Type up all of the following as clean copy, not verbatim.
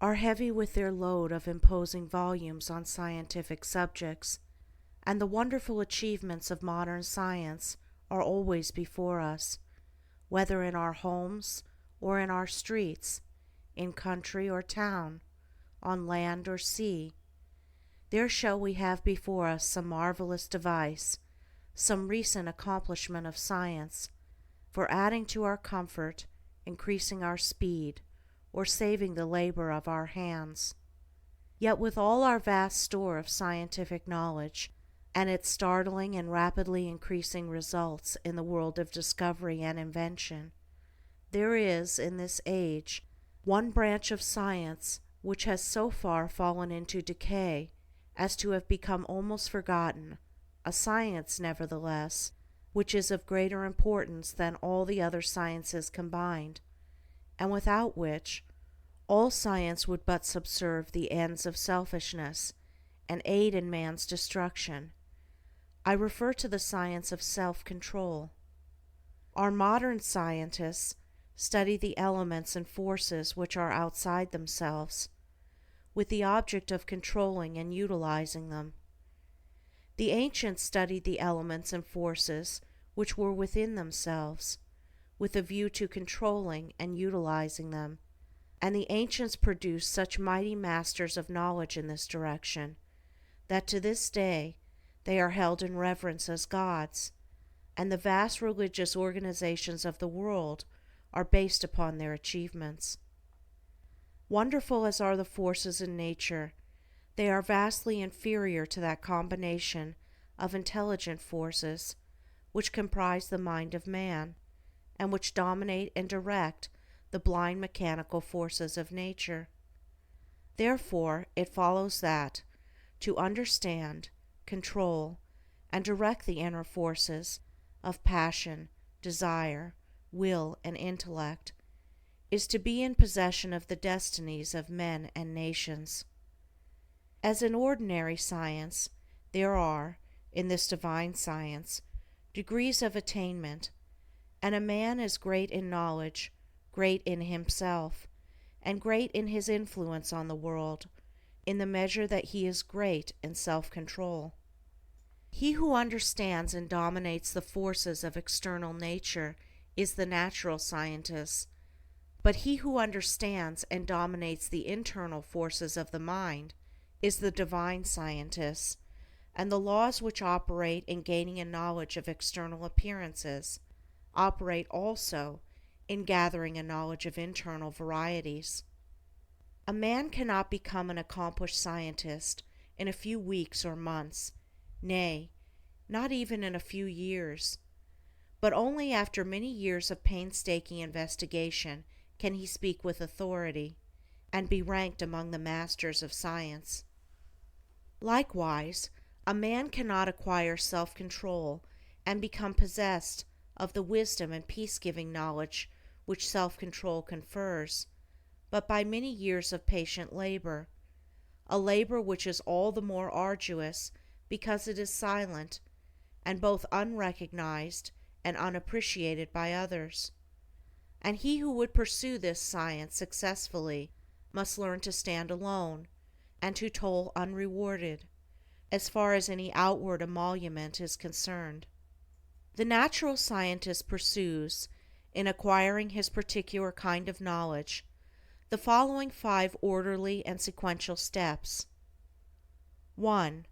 are heavy with their load of imposing volumes on scientific subjects, and the wonderful achievements of modern science are always before us, whether in our homes or in our streets, in country or town, on land or sea. There shall we have before us some marvelous device, some recent accomplishment of science, for adding to our comfort, increasing our speed, or saving the labor of our hands. Yet with all our vast store of scientific knowledge, and its startling and rapidly increasing results in the world of discovery and invention, there is, in this age, one branch of science which has so far fallen into decay as to have become almost forgotten, a science, nevertheless, which is of greater importance than all the other sciences combined, and without which all science would but subserve the ends of selfishness and aid in man's destruction. I refer to the science of self-control. Our modern scientists study the elements and forces which are outside themselves, with the object of controlling and utilizing them. The ancients studied the elements and forces which were within themselves, with a view to controlling and utilizing them, and the ancients produced such mighty masters of knowledge in this direction, that to this day they are held in reverence as gods, and the vast religious organizations of the world are based upon their achievements. Wonderful as are the forces in nature, they are vastly inferior to that combination of intelligent forces which comprise the mind of man, and which dominate and direct the blind mechanical forces of nature. Therefore it follows that, to understand, control, and direct the inner forces of passion, desire, will, and intellect, is to be in possession of the destinies of men and nations. As in ordinary science, there are, in this divine science, degrees of attainment, and a man is great in knowledge, great in himself, and great in his influence on the world, in the measure that he is great in self-control. He who understands and dominates the forces of external nature is the natural scientist, but he who understands and dominates the internal forces of the mind is the divine scientist, and the laws which operate in gaining a knowledge of external appearances operate also in gathering a knowledge of internal varieties. A man cannot become an accomplished scientist in a few weeks or months, nay, not even in a few years, but only after many years of painstaking investigation can he speak with authority, and be ranked among the masters of science. Likewise, a man cannot acquire self-control and become possessed of the wisdom and peace-giving knowledge which self-control confers, but by many years of patient labor, a labor which is all the more arduous because it is silent, and both unrecognized and unappreciated by others. And he who would pursue this science successfully must learn to stand alone, and to toil unrewarded, as far as any outward emolument is concerned. The natural scientist pursues, in acquiring his particular kind of knowledge, the following 5 orderly and sequential steps. 1.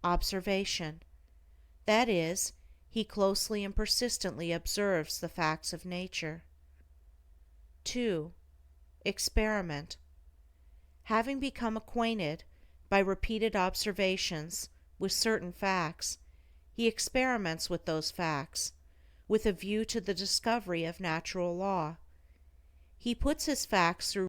Observation. That is, he closely and persistently observes the facts of nature. 2. Experiment. Having become acquainted, by repeated observations, with certain facts, he experiments with those facts, with a view to the discovery of natural law. He puts his facts through